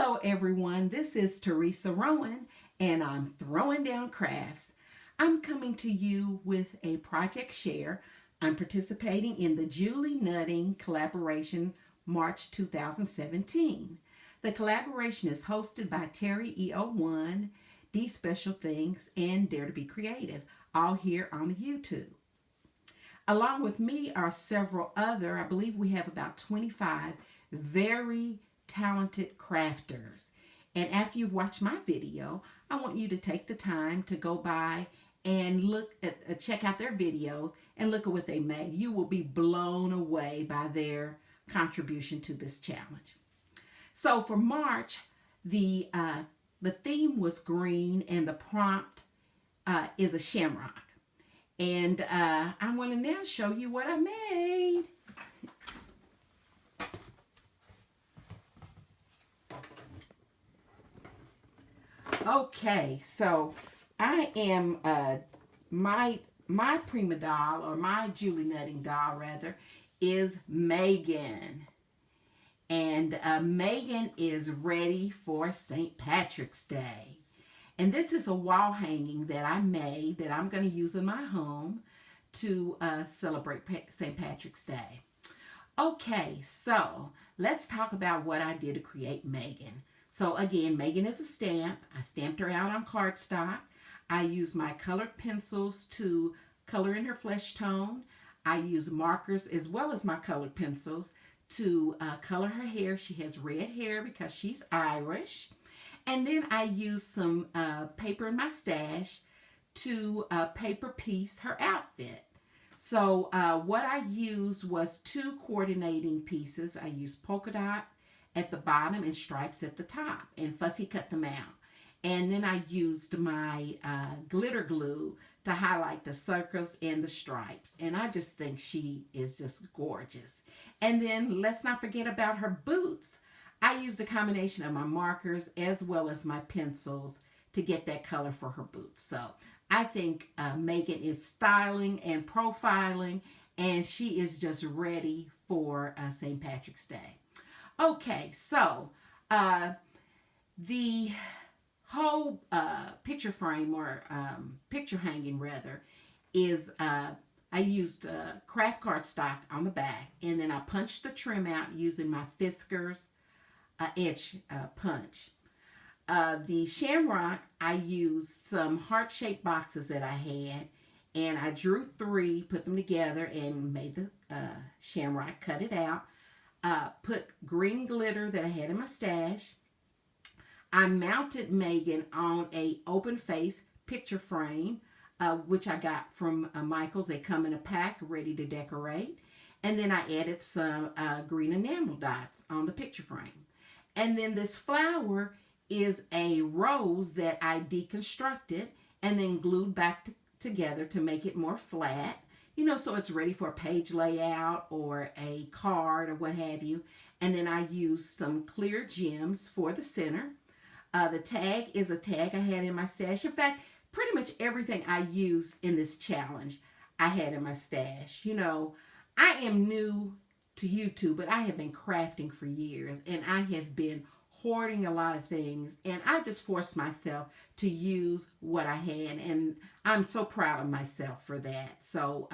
Hello everyone, this is Teresa Rowan and I'm throwing down crafts. I'm coming to you with a project share. I'm participating in the Julie Nutting collaboration March 2017. The collaboration is hosted by Terry EO1, D Special Things, and Dare to Be Creative, all here on the YouTube. Along with me are several other, I believe we have about 25 very talented crafters. And after you've watched my video, I want you to take the time to go by and look at, check out their videos and look at what they made. You will be blown away by their contribution to this challenge. So for March, the theme was green and the prompt is a shamrock. And I want to now show you what I made. Okay, so I am my prima doll, or my Julie Nutting doll rather, is Megan. And Megan is ready for St. Patrick's Day. And this is a wall hanging that I made that I'm going to use in my home to celebrate St. Patrick's Day. Okay, so let's talk about what I did to create Megan. So again, Megan is a stamp. I stamped her out on cardstock. I used my colored pencils to color in her flesh tone. I used markers as well as my colored pencils to color her hair. She has red hair because she's Irish. And then I used some paper in my stash to paper piece her outfit. So what I used was two coordinating pieces. I used polka dot at the bottom and stripes at the top and fussy cut them out. And then I used my glitter glue to highlight the circles and the stripes. And I just think she is just gorgeous. And then let's not forget about her boots. I used a combination of my markers as well as my pencils to get that color for her boots. So I think Megan is styling and profiling, and she is just ready for St. Patrick's Day. Okay, so the whole picture frame, or picture hanging rather, is I used craft cardstock on the back, and then I punched the trim out using my Fiskars edge punch. The shamrock, I used some heart-shaped boxes that I had, and I drew 3, put them together, and made the shamrock, cut it out. Put green glitter that I had in my stash. I mounted Megan on a open face picture frame, which I got from Michael's. They come in a pack ready to decorate. And then I added some green enamel dots on the picture frame. And then this flower is a rose that I deconstructed and then glued back together to make it more flat. You know, so it's ready for a page layout or a card or what have you. And then I used some clear gems for the center. The tag is a tag I had in my stash. In fact, pretty much everything I used in this challenge I had in my stash. You know, I am new to YouTube, but I have been crafting for years, and I have been hoarding a lot of things, and I just forced myself to use what I had, and I'm so proud of myself for that. So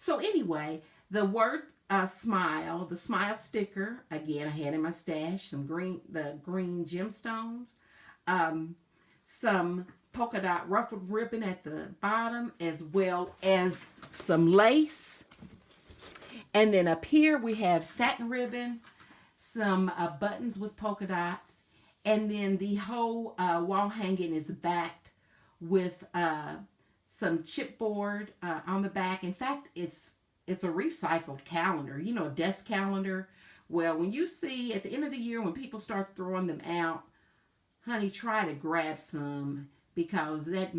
anyway, the word smile, the smile sticker, again, I had in my stash the green gemstones, some polka dot ruffled ribbon at the bottom, as well as some lace. And then up here we have satin ribbon, some buttons with polka dots, and then the whole wall hanging is backed with some chipboard on the back. In fact, it's a recycled calendar, you know, a desk calendar. Well, when you see at the end of the year when people start throwing them out, honey, try to grab some, because that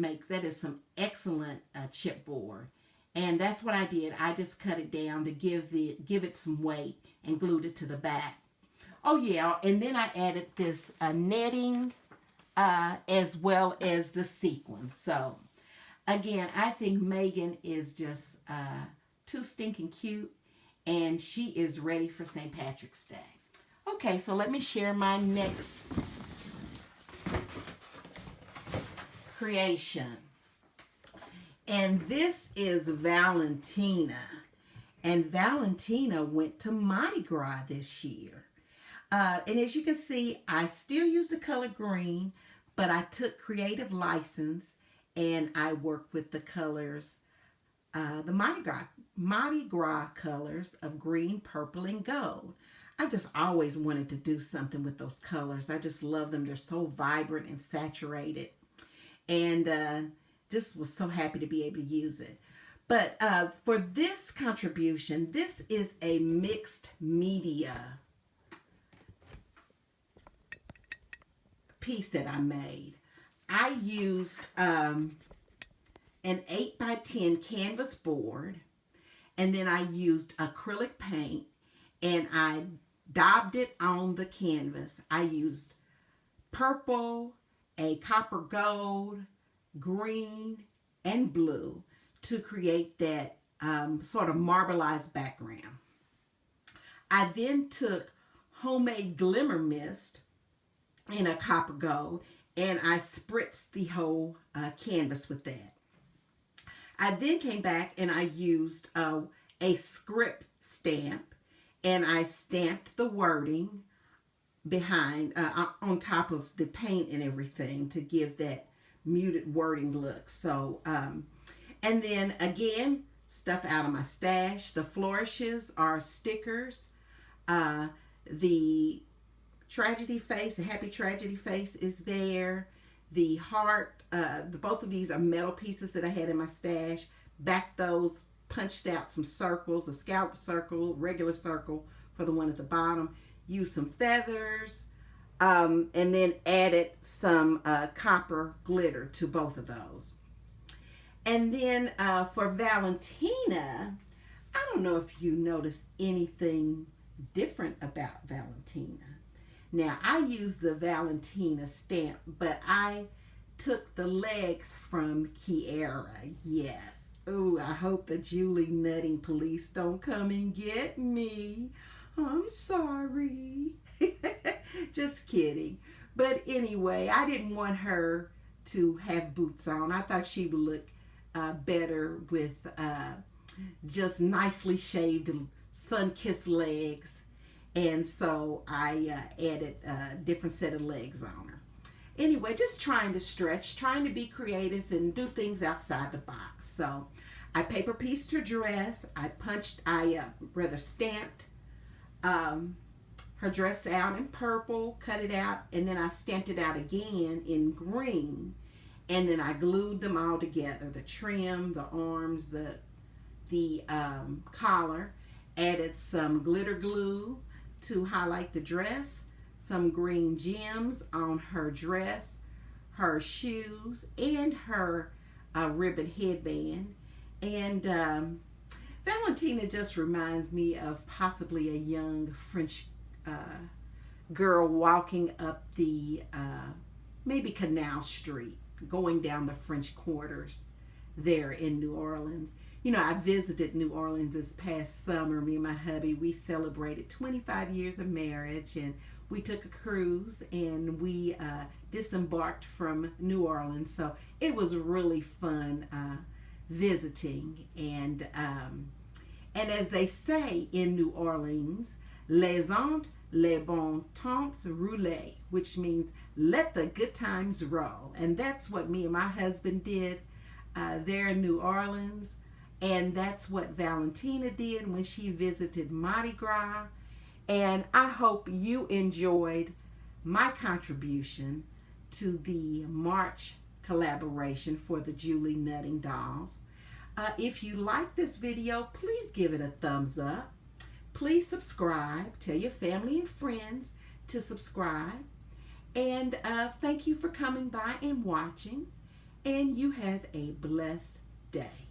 is some excellent chipboard. And that's what I did. I just cut it down to give it some weight and glued it to the back. Oh yeah, and then I added this netting as well as the sequins. So again, I think Megan is just too stinking cute, and she is ready for St. Patrick's Day. Okay, so let me share my next creation. And this is Valentina. And Valentina went to Mardi Gras this year. And as you can see, I still use the color green, but I took creative license and I worked with the colors, the Mardi Gras colors of green, purple, and gold. I just always wanted to do something with those colors. I just love them. They're so vibrant and saturated. And just was so happy to be able to use it. But for this contribution, this is a mixed media piece that I made. I used an 8x10 canvas board, and then I used acrylic paint, and I daubed it on the canvas. I used purple, a copper gold, green, and blue to create that sort of marbleized background. I then took homemade glimmer mist in a copper gold, and I spritzed the whole canvas with that. I then came back and I used a script stamp, and I stamped the wording behind on top of the paint and everything to give that muted wording look. So and then again, stuff out of my stash. The flourishes are stickers. The tragedy face, the happy tragedy face is there. The heart, both of these are metal pieces that I had in my stash. Back those, punched out some circles, a scallop circle, regular circle for the one at the bottom. Used some feathers, and then added some copper glitter to both of those. And then for Valentina, I don't know if you noticed anything different about Valentina. Now, I used the Valentina stamp, but I took the legs from Kiara. Yes. Oh, I hope the Julie Nutting police don't come and get me. I'm sorry. Just kidding. But anyway, I didn't want her to have boots on. I thought she would look better with just nicely shaved, sun-kissed legs. And so I added a different set of legs on her. Anyway, just trying to stretch, trying to be creative and do things outside the box. So I paper pieced her dress. I stamped her dress out in purple, cut it out, and then I stamped it out again in green. And then I glued them all together. The trim, the arms, the collar. Added some glitter glue to highlight the dress, some green gems on her dress, her shoes, and her ribbon headband. And Valentina just reminds me of possibly a young French girl walking up the maybe Canal Street, going down the French quarters there in New Orleans. You know, I visited New Orleans this past summer. Me and my hubby, we celebrated 25 years of marriage, and we took a cruise, and we disembarked from New Orleans. So it was really fun visiting. And as they say in New Orleans, les ondes, les bons temps rouler, which means let the good times roll. And that's what me and my husband did there in New Orleans. And that's what Valentina did when she visited Mardi Gras. And I hope you enjoyed my contribution to the March collaboration for the Julie Nutting dolls. If you like this video, please give it a thumbs up. Please subscribe. Tell your family and friends to subscribe. And thank you for coming by and watching. And you have a blessed day.